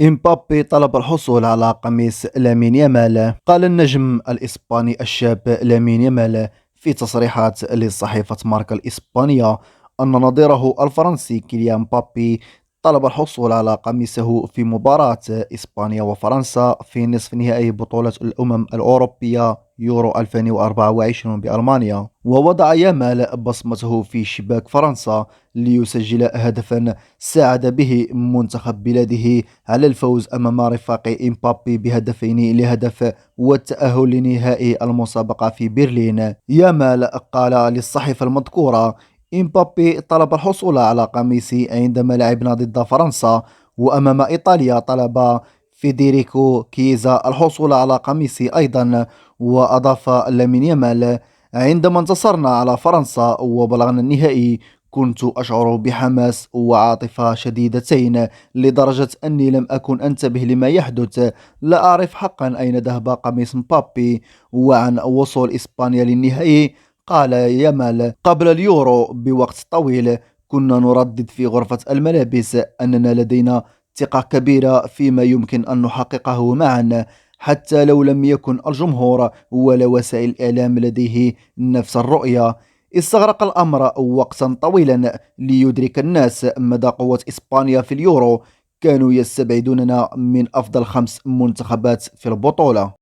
إمبابي طلب الحصول على قميص لامين يامال. قال النجم الإسباني الشاب لامين يامال في تصريحات لصحيفة ماركا الإسبانية أن نظيره الفرنسي كيليان مبابي طلب الحصول على قميصه في مباراة إسبانيا وفرنسا في نصف نهائي بطولة الأمم الأوروبية يورو 2024 بألمانيا. ووضع يامال بصمته في شباك فرنسا ليسجل هدفا ساعد به منتخب بلاده على الفوز أمام رفاق إمبابي بهدفين لهدف والتأهل لنهائي المسابقة في برلين. يامال قال للصحيفة المذكورة: إمبابي طلب الحصول على قميصي عندما لعبنا ضد فرنسا، وأمام إيطاليا طلب فيديريكو كيزا الحصول على قميصي أيضا. وأضاف لامين يامال: عندما انتصرنا على فرنسا وبلغنا النهائي كنت أشعر بحماس وعاطفة شديدتين لدرجة أني لم أكن أنتبه لما يحدث. لا أعرف حقا أين ذهب قميص مبابي. وعن وصول إسبانيا للنهائي قال يامال: قبل اليورو بوقت طويل كنا نردد في غرفة الملابس أننا لدينا ثقة كبيرة فيما يمكن أن نحققه معا، حتى لو لم يكن الجمهور ولا وسائل الإعلام لديه نفس الرؤية. استغرق الأمر وقتا طويلا ليدرك الناس مدى قوة إسبانيا في اليورو. كانوا يستبعدوننا من أفضل 5 منتخبات في البطولة.